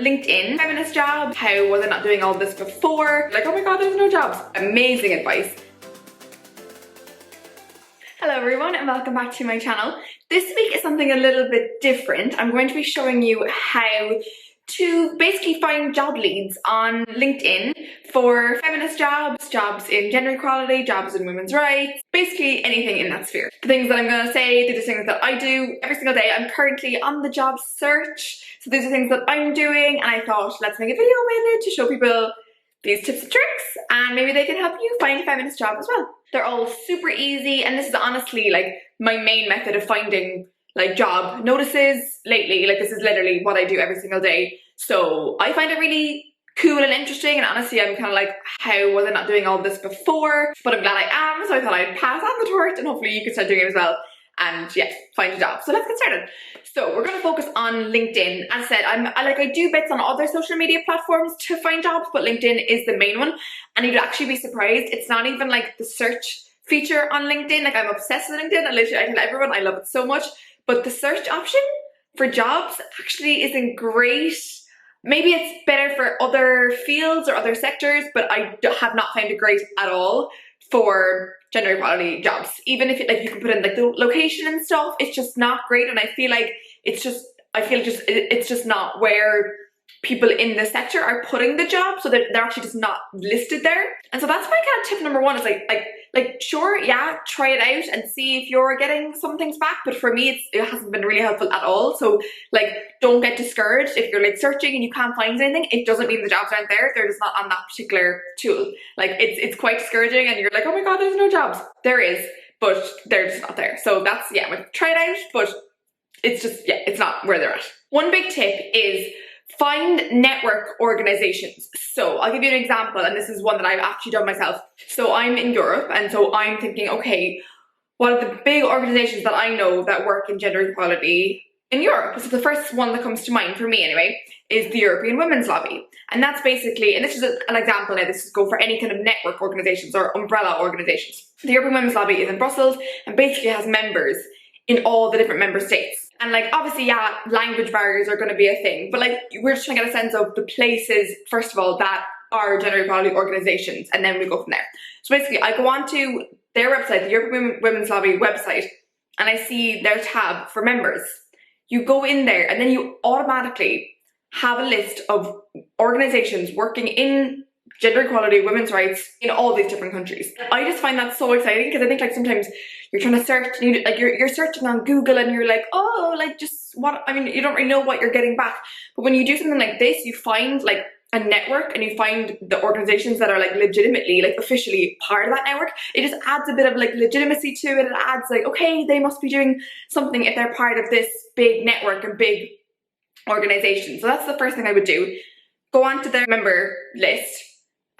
LinkedIn, feminist jobs, how was I not doing all this before? Like, oh my god, there's no jobs. Amazing advice. Hello everyone and welcome back to my channel. This week is something a little bit different. I'm going to be showing you how to basically find job leads on LinkedIn for feminist jobs, jobs in gender equality, jobs in women's rights, basically anything in that sphere. The things that I'm going to say, these are things that I do every single day. I'm currently on the job search, so these are things that I'm doing, and I thought let's make a video with it to show people these tips and tricks, and maybe they can help you find a feminist job as well. They're all super easy, and this is honestly like my main method of finding like job notices lately. Like, this is literally what I do every single day. So I find it really cool and interesting, and honestly I'm kind of like, how was I not doing all this before? But I'm glad I am, so I thought I'd pass on the torch and hopefully you can start doing it as well. And yeah, find a job. So let's get started. So we're going to focus on LinkedIn. As I said, I do bits on other social media platforms to find jobs, but LinkedIn is the main one. And you'd actually be surprised, it's not even like the search feature on LinkedIn. Like, I'm obsessed with LinkedIn, and literally I tell everyone I love it so much. But the search option for jobs actually isn't great. Maybe it's better for other fields or other sectors, but I have not found it great at all for gender equality jobs. Even if it, like, you can put in like the location and stuff, it's just not great. And I feel like it's just not where people in the sector are putting the job, so that they're actually just not listed there. And so that's my kind of tip number one, is like sure, yeah, try it out and see if you're getting some things back. But for me, it hasn't been really helpful at all. So like, don't get discouraged if you're like searching and you can't find anything. It doesn't mean the jobs aren't there. They're just not on that particular tool. Like, it's quite discouraging, and you're like, oh my god, there's no jobs. There is, but they're just not there. So that's, yeah, like, try it out, but it's just, yeah, it's not where they're at. One big tip is find network organizations. So I'll give you an example, and this is one that I've actually done myself. So I'm in Europe, and so I'm thinking, okay, what are the big organizations that I know that work in gender equality in Europe? So the first one that comes to mind for me anyway is the European Women's Lobby. And that's basically, and this is an example now, this is go for any kind of network organizations or umbrella organizations. The European Women's Lobby is in Brussels and basically has members in all the different member states. And like, obviously, yeah, language barriers are going to be a thing, but like, we're just trying to get a sense of the places, first of all, that are gender equality organizations, and then we go from there. So basically, I go on to their website, the European Women's Lobby website, and I see their tab for members. You go in there, and then you automatically have a list of organizations working in gender equality, women's rights in all these different countries. I just find that so exciting, because I think like sometimes you're trying to search and you're searching on Google and you're like, oh, like, just what, I mean, you don't really know what you're getting back. But when you do something like this, you find like a network, and you find the organizations that are like legitimately, like officially part of that network. It just adds a bit of like legitimacy to it. It adds like, okay, they must be doing something if they're part of this big network and big organization. So that's the first thing I would do. Go on to their member list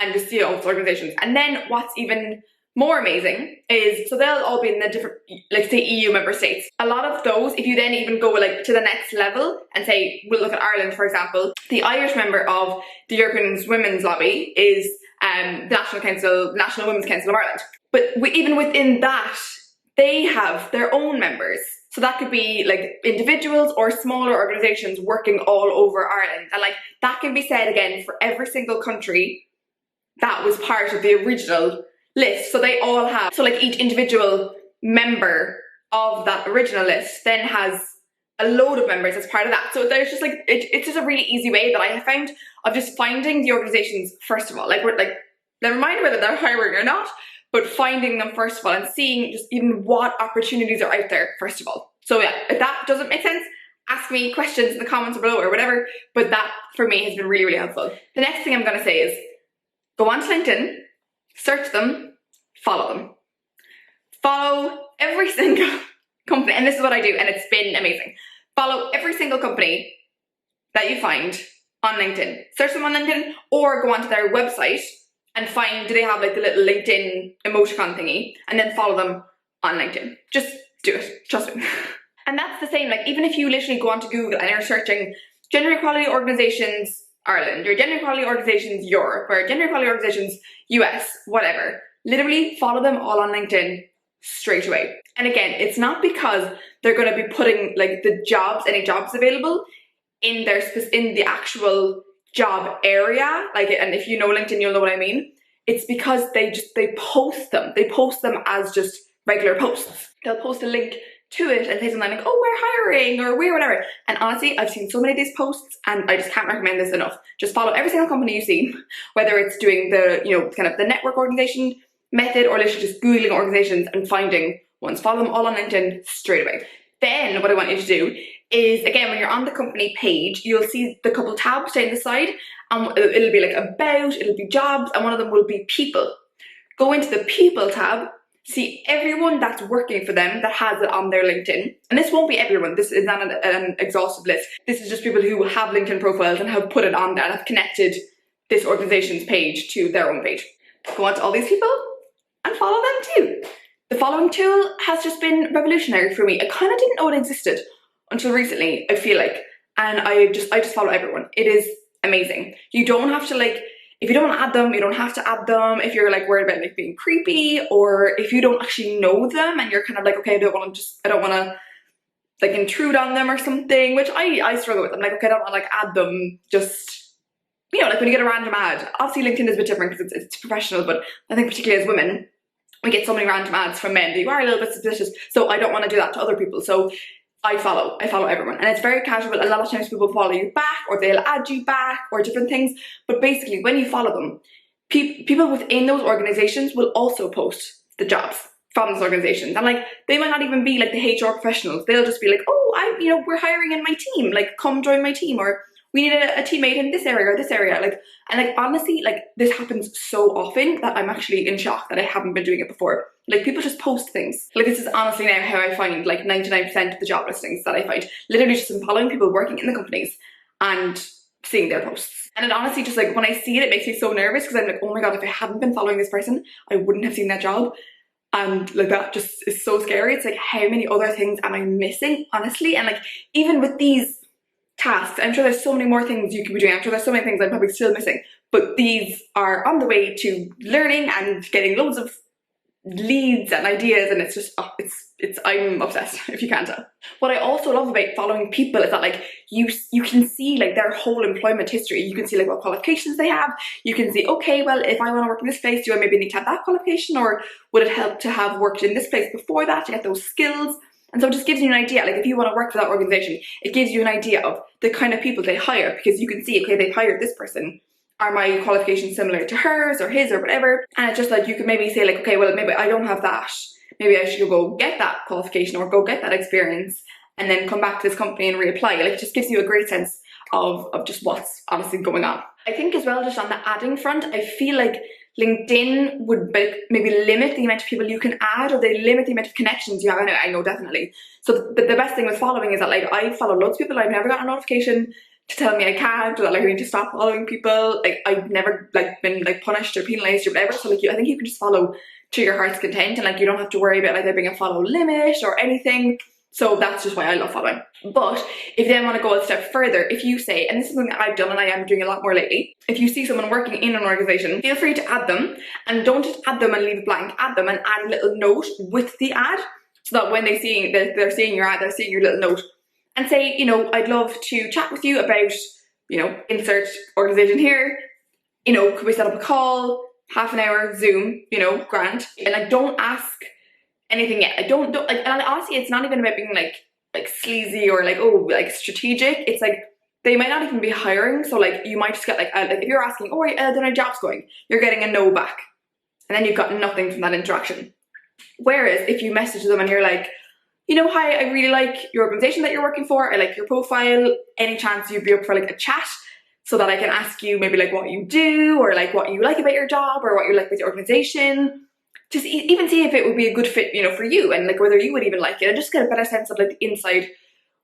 and just see all those organizations. And then what's even more amazing is, so they'll all be in the different, like, say, EU member states. A lot of those, if you then even go like to the next level and say, we'll look at Ireland, for example, the Irish member of the European Women's Lobby is the National Women's Council of Ireland. But even within that, they have their own members. So that could be like individuals or smaller organizations working all over Ireland. And like, that can be said again for every single country that was part of the original list. So they all have, so like each individual member of that original list then has a load of members as part of that. So there's just like, it's just a really easy way that I have found of just finding the organizations, first of all. Like, never mind whether they're hiring or not, but finding them first of all and seeing just even what opportunities are out there first of all. So yeah, if that doesn't make sense, ask me questions in the comments below or whatever, but that for me has been really, really helpful. The next thing I'm going to say is go on to LinkedIn, search them, follow them. Follow every single company, and this is what I do, and it's been amazing. Follow every single company that you find on LinkedIn. Search them on LinkedIn, or go onto their website and find, do they have like the little LinkedIn emoticon thingy, and then follow them on LinkedIn. Just do it, trust me. And that's the same, like, even if you literally go onto Google and you're searching gender equality organizations Ireland, or gender equality organizations Europe, or gender equality organizations US, whatever, literally follow them all on LinkedIn straight away. And again, it's not because they're going to be putting like the jobs, any jobs available in in the actual job area, like, and if you know LinkedIn, you'll know what I mean. It's because they post them. They post them as just regular posts. They'll post a link to it and say something like, oh, we're hiring, or we're whatever. And honestly, I've seen so many of these posts, and I just can't recommend this enough. Just follow every single company you see, whether it's doing the, you know, kind of the network organization method, or literally just Googling organizations and finding ones. Follow them all on LinkedIn straight away. Then what I want you to do is, again, when you're on the company page, you'll see the couple tabs down the side, and it'll be like about, it'll be jobs, and one of them will be people. Go into the people tab, see everyone that's working for them that has it on their LinkedIn. And this won't be everyone, this is not an exhaustive list. This is just people who have LinkedIn profiles and have put it on there and have connected this organization's page to their own page. Go on to all these people and follow them too. The following tool has just been revolutionary for me. I kind of didn't know it existed until recently, I feel like. And I just follow everyone. It is amazing. You don't have to, like, if you don't want to add them, you don't have to add them. If you're like worried about like being creepy, or if you don't actually know them and you're kind of like, okay, I don't want to like intrude on them or something, which I struggle with. I'm like, okay, I don't want to like add them, just, you know, like when you get a random ad. Obviously LinkedIn is a bit different because it's professional, but I think particularly as women, we get so many random ads from men that you are a little bit suspicious. So I don't want to do that to other people. So I follow everyone, and it's very casual. A lot of times people follow you back, or they'll add you back, or different things. But basically when you follow them, people within those organizations will also post the jobs from those organizations. And like, they might not even be like the HR professionals. They'll just be like, oh, you know, we're hiring in my team, like come join my team, or we need a teammate in this area or this area. Like, and like, honestly, like this happens so often that I'm actually in shock that I haven't been doing it before. Like, people just post things. Like, this is honestly now how I find like 99% of the job listings that I find. Literally just from following people working in the companies and seeing their posts. And it honestly just, like, when I see it, it makes me so nervous, because I'm like, oh my god, if I hadn't been following this person, I wouldn't have seen that job. And like, that just is so scary. It's like, how many other things am I missing, honestly? And like, even with these tasks, I'm sure there's so many more things you could be doing. I'm sure there's so many things I'm probably still missing, but these are on the way to learning and getting loads of leads and ideas, and it's just, I'm obsessed, if you can't tell. What I also love about following people is that like, you can see like their whole employment history. You can see like what qualifications they have. You can see, okay, well, if I want to work in this place, do I maybe need to have that qualification, or would it help to have worked in this place before that to get those skills? And so it just gives you an idea. Like, if you want to work for that organization, it gives you an idea of the kind of people they hire, because you can see, okay, they've hired this person. Are my qualifications similar to hers or his or whatever? And it's just like, you could maybe say like, okay, well, maybe I don't have that. Maybe I should go get that qualification or go get that experience and then come back to this company and reapply. Like, it just gives you a great sense of just what's honestly going on. I think as well, just on the adding front, I feel like LinkedIn would maybe limit the amount of people you can add, or they limit the amount of connections you have. I know definitely. So the best thing with following is that like, I follow loads of people. I've never gotten a notification to tell me I can't, or that like I need to stop following people. Like, I've never like been like punished or penalized or whatever. So like, I think you can just follow to your heart's content, and like, you don't have to worry about like there being a follow limit or anything. So that's just why I love following. But if you then want to go a step further, if you say, and this is something that I've done and I am doing a lot more lately, if you see someone working in an organization, feel free to add them, and don't just add them and leave it blank. Add them and add a little note with the ad, so that when they're seeing your ad, they're seeing your little note, and say, you know, I'd love to chat with you about, you know, insert organization here. You know, could we set up a call, half an hour, Zoom, you know, grand. And I don't ask anything yet. I don't like, and honestly, it's not even about being like sleazy or like, oh, like strategic. It's like, they might not even be hiring. So like, you might just get like if you're asking, oh, then our job's going, you're getting a no back, and then you've got nothing from that interaction. Whereas if you message them and you're like, you know, hi, I really like your organization that you're working for. I like your profile. Any chance you'd be up for like a chat, so that I can ask you maybe like what you do, or like what you like about your job, or what you like with your organization. Just even see if it would be a good fit, you know, for you, and like whether you would even like it, and just get a better sense of like the inside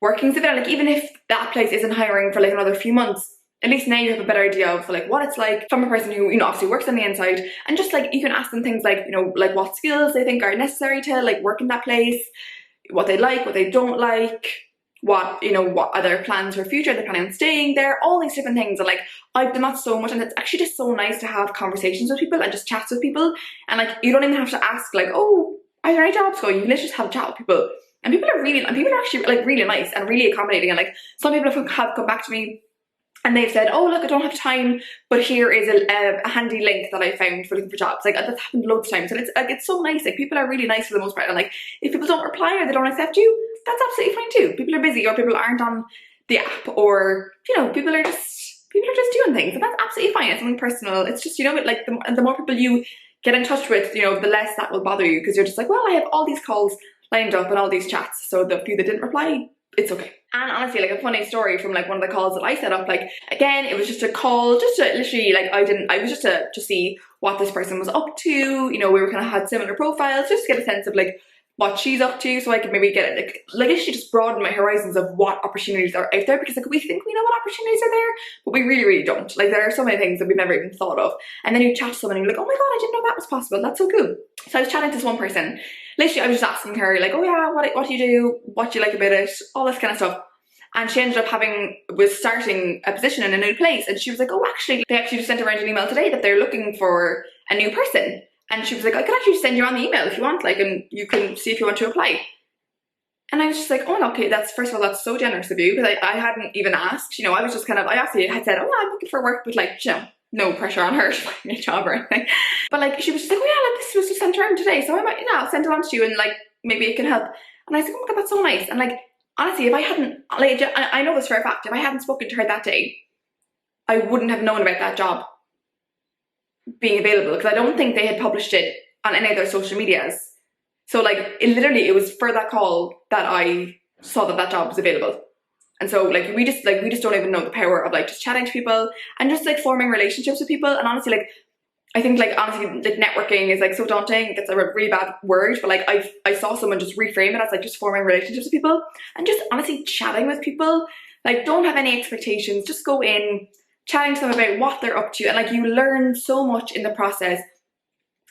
workings of it. Like, even if that place isn't hiring for like another few months, at least now you have a better idea of like what it's like from a person who, you know, obviously works on the inside. And just like, you can ask them things like, you know, like what skills they think are necessary to like work in that place, what they like, what they don't like, what, you know, what are their plans for future, they're planning on staying there, all these different things. And like, I've done that so much, and it's actually just so nice to have conversations with people and just chats with people. And like, you don't even have to ask like, oh, are there any jobs going? You can literally just have a chat with people And people are actually like really nice and really accommodating. And like some people have come back to me and they've said, oh look, I don't have time, but here is a handy link that I found for looking for jobs. Like that's happened loads of times, and it's so nice. Like people are really nice for the most part. And like if people don't reply or they don't accept you, that's absolutely fine too. People are busy, or people aren't on the app, or you know, people are just doing things, and that's absolutely fine. It's something personal. It's just, you know, like the more people you get in touch with, you know, the less that will bother you, because you're just like, well, I have all these calls lined up and all these chats, so the few that didn't reply, it's okay. And honestly, like a funny story from like one of the calls that I set up, like again, it was just a call, just to literally like, I was just to see what this person was up to. You know, we were kind of had similar profiles, just to get a sense of like what she's up to, so I could maybe get it, like actually just broaden my horizons of what opportunities are out there, because like we think we know what opportunities are there, but we really don't. Like there are so many things that we've never even thought of. And then you chat to someone and you're like, oh my god, I didn't know that was possible. That's so cool. So I was chatting to this one person. Literally, I was just asking her like, oh yeah, what do you do? What do you like about it? All this kind of stuff. And she ended up was starting a position in a new place. And she was like, oh, actually, they actually just sent around an email today that they're looking for a new person. And she was like, I could actually send you on the email if you want, like, and you can see if you want to apply. And I was just like, oh, okay, first of all, that's so generous of you, because I hadn't even asked, you know, I was just kind of, I actually had said, oh, I'm looking for work, but like, you know, no pressure on her to find me a job or anything. But like, she was just like, oh yeah, like this was just sent around today, so I might, I'll send it on to you and like, maybe it can help. And I was like, oh my god, that's so nice. And like, honestly, if I hadn't, like, I know this for a fact, if I hadn't spoken to her that day, I wouldn't have known about that job being available, because I don't think they had published it on any of their social medias. So like, it was for that call that I saw that job was available. And so like we just don't even know the power of like just chatting to people and just like forming relationships with people. And honestly, like I think like honestly like networking is like so daunting. It's a really bad word, but like I saw someone just reframe it as like just forming relationships with people and just honestly chatting with people. Like don't have any expectations, just go in, chatting to them about what they're up to, and like you learn so much in the process.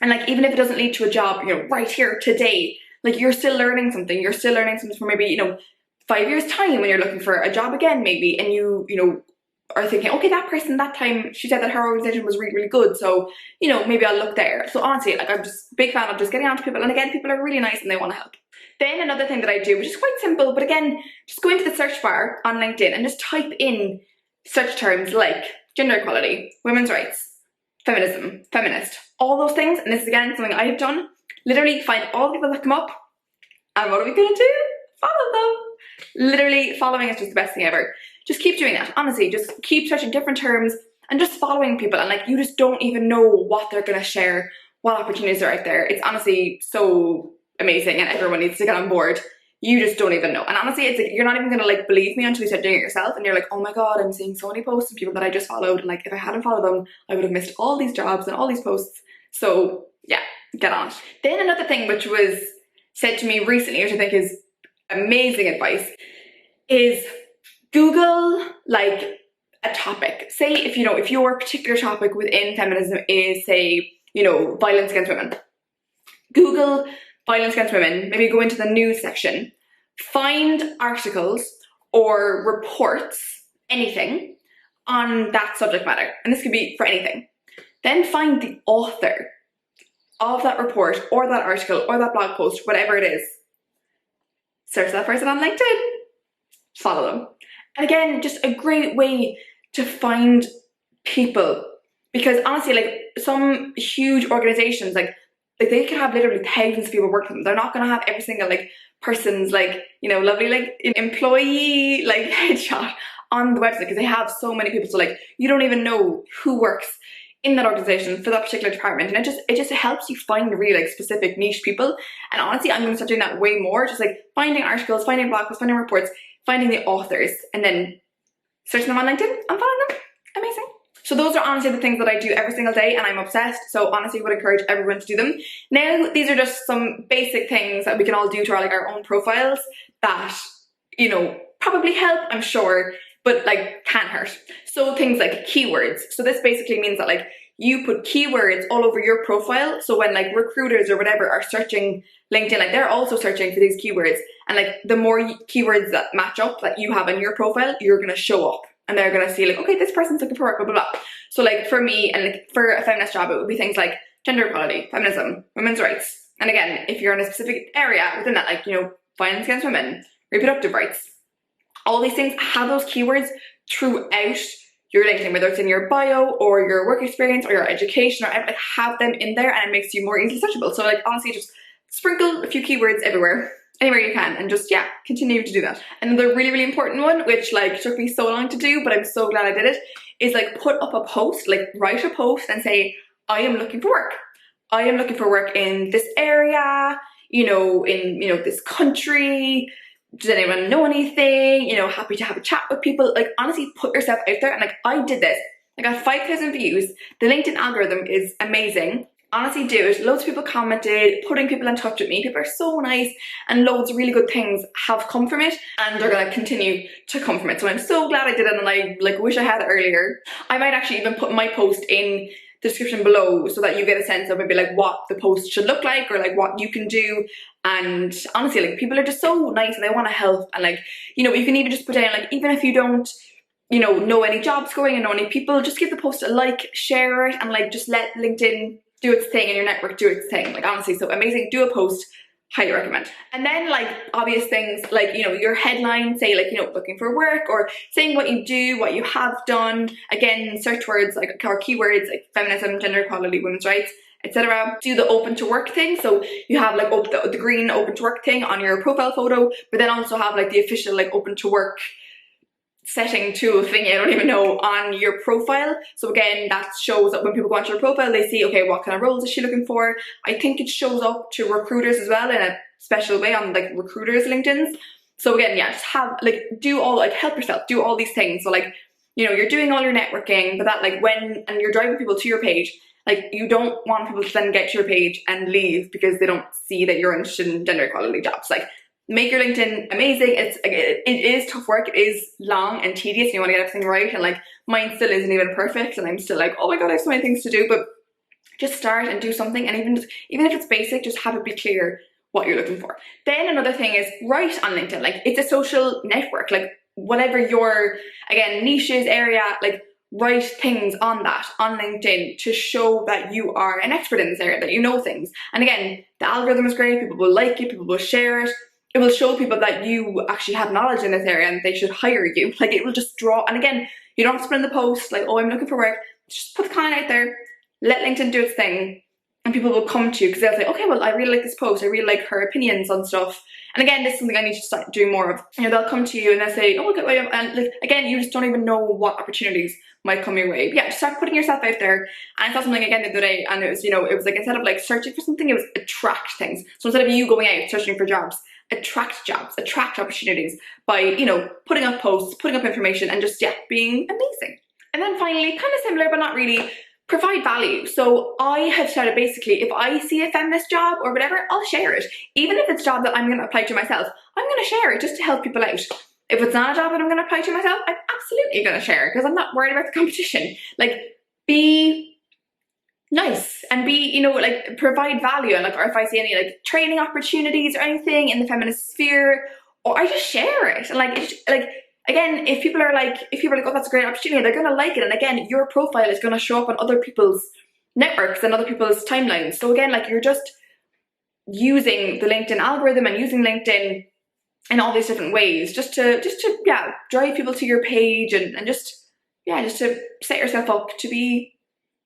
And like even if it doesn't lead to a job, you know, right here today, like you're still learning something. You're still learning something for maybe, you know, 5 years time when you're looking for a job again maybe, and you know are thinking, okay, that person that time she said that her organization was really good, so you know maybe I'll look there. So honestly, like I'm just a big fan of just getting on to people, and again, people are really nice and they want to help. Then another thing that I do, which is quite simple, but again, just go into the search bar on LinkedIn and just type in search terms like gender equality, women's rights, feminism, feminist, all those things. And this is again something I have done. Literally find all the people that come up, and what are we gonna do? Follow them. Literally following is just the best thing ever. Just keep doing that. Honestly, just keep searching different terms and just following people, and like you just don't even know what they're gonna share, what opportunities are out there. It's honestly so amazing, and everyone needs to get on board. You just don't even know. And honestly, it's like you're not even gonna like believe me until you start doing it yourself, and you're like, oh my god, I'm seeing so many posts of people that I just followed, and like if I hadn't followed them, I would have missed all these jobs and all these posts. So yeah, get on it. Then another thing which was said to me recently, which I think is amazing advice, is Google like a topic. Say if you know, if your particular topic within feminism is, say, you know, violence against women, Google violence against women, maybe go into the news section, find articles or reports, anything on that subject matter, and this could be for anything. Then find the author of that report or that article or that blog post, whatever it is. Search that person on LinkedIn, follow them. And again, just a great way to find people, because honestly, like some huge organizations, like they could have literally thousands of people working for them. They're not going to have every single like person's like, you know, lovely like employee like headshot on the website, because they have so many people. So like you don't even know who works in that organization for that particular department, and it just helps you find really like specific niche people. And honestly, I'm going to start doing that way more, just like finding articles, finding blog posts, finding reports, finding the authors, and then searching them on LinkedIn and following them. Amazing. So those are honestly the things that I do every single day, and I'm obsessed. So honestly, would encourage everyone to do them. Now, these are just some basic things that we can all do to our own profiles that, you know, probably help, I'm sure, but like can hurt. So things like keywords. So this basically means that like you put keywords all over your profile. So when like recruiters or whatever are searching LinkedIn, like they're also searching for these keywords. And like the more keywords that match up that you have on your profile, you're going to show up. And they're going to see like, okay, this person's looking for work, blah, blah, blah. So like for me, and like for a feminist job, it would be things like gender equality, feminism, women's rights. And again, if you're in a specific area within that, like, you know, violence against women, reproductive rights. All these things, have those keywords throughout your LinkedIn, whether it's in your bio or your work experience or your education, or like, have them in there, and it makes you more easily searchable. So like honestly, just sprinkle a few keywords everywhere, anywhere you can, and just, yeah, continue to do that. Another really, really important one, which like took me so long to do, but I'm so glad I did it, is like put up a post, like write a post and say, I am looking for work. I am looking for work in this area, you know, in, you know, this country. Does anyone know anything? You know, happy to have a chat with people. Like honestly, put yourself out there. And like I did this. I got 5,000 views. The LinkedIn algorithm is amazing. Honestly, do it. Loads of people commented, putting people in touch with me. People are so nice, and loads of really good things have come from it, and they're gonna continue to come from it. So I'm so glad I did it, and I like wish I had it earlier. I might actually even put my post in the description below so that you get a sense of maybe like what the post should look like, or like what you can do. And honestly, like people are just so nice and they want to help, and like, you know, you can even just put down like, even if you don't, you know any jobs going and know any people, just give the post a like, share it, and like just let LinkedIn do its thing and your network do its thing. Like honestly, so amazing. Do a post, highly recommend. And then like obvious things like, you know, your headline, say like, you know, looking for work, or saying what you do, what you have done. Again, search words like, or keywords like feminism, gender equality, women's rights, etc. Do the open to work thing. So you have like the green open to work thing on your profile photo, but then also have like the official like open to work setting tool thingy, I don't even know, on your profile. So again, that shows up when people go onto your profile, they see, okay, what kind of roles is she looking for? I think it shows up to recruiters as well in a special way on like recruiters' LinkedIn's. So again, yeah, just have like, do all, like help yourself, do all these things. So like, you know, you're doing all your networking, but that like when, and you're driving people to your page, like you don't want people to then get to your page and leave because they don't see that you're interested in gender equality jobs. Like, make your LinkedIn amazing. It is tough work. It is long and tedious, and you want to get everything right. And like mine still isn't even perfect, and I'm still like, oh my god, I have so many things to do. But just start and do something, and even if it's basic, just have it be clear what you're looking for. Then another thing is write on LinkedIn. Like it's a social network. Like whatever your, again, niches, area, like write things on that on LinkedIn to show that you are an expert in this area, that you know things. And again, the algorithm is great. People will like it. People will share it. It will show people that you actually have knowledge in this area and they should hire you. Like it will just draw, and again, you don't have to put in the post like, oh, I'm looking for work. Just put the comment out there, let LinkedIn do its thing, and people will come to you because they'll say, okay, well, I really like this post. I really like her opinions on stuff. And again, this is something I need to start doing more of. You know, they'll come to you and they'll say, oh, okay, and like, again, you just don't even know what opportunities might come your way. But yeah, just start putting yourself out there. And I saw something again the other day, and it was, you know, it was like, instead of like searching for something, it was attract things. So instead of you going out searching for jobs, attract jobs, attract opportunities by, you know, putting up posts, putting up information, and just, yeah, being amazing. And then finally, kind of similar but not really, provide value. So I have started basically, if I see a feminist job or whatever, I'll share it. Even if it's a job that I'm going to apply to myself, I'm going to share it just to help people out. If it's not a job that I'm going to apply to myself, I'm absolutely going to share it because I'm not worried about the competition. Like, be nice and be, you know, like provide value. And like, or if I see any like training opportunities or anything in the feminist sphere, or I just share it. And like, it's, like, again, if people are like, oh, that's a great opportunity, they're going to like it. And again, your profile is going to show up on other people's networks and other people's timelines. So again, like you're just using the LinkedIn algorithm and using LinkedIn in all these different ways just to yeah, drive people to your page and just to set yourself up to be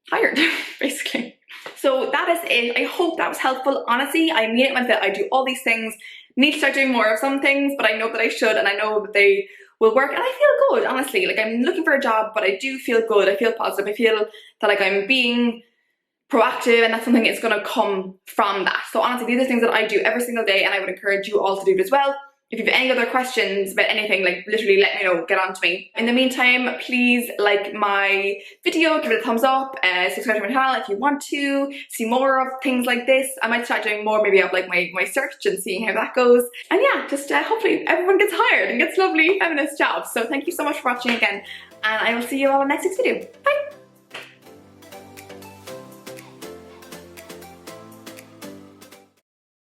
hired, basically. So that is it. I hope that was helpful. Honestly, I mean it when I do all these things. Need to start doing more of some things, but I know that I should, and I know that they will work, and I feel good, honestly. Like, I'm looking for a job, but I do feel good. I feel positive. I feel that like I'm being proactive, and that's something that's going to come from that. So honestly, these are things that I do every single day, and I would encourage you all to do it as well. If you have any other questions about anything, like literally let me know, get on to me. In the meantime, please like my video, give it a thumbs up, subscribe to my channel if you want to see more of things like this. I might start doing more maybe of like my search and seeing how that goes. And yeah, just hopefully everyone gets hired and gets lovely feminist jobs. So thank you so much for watching again, and I will see you all in the next week's video. Bye!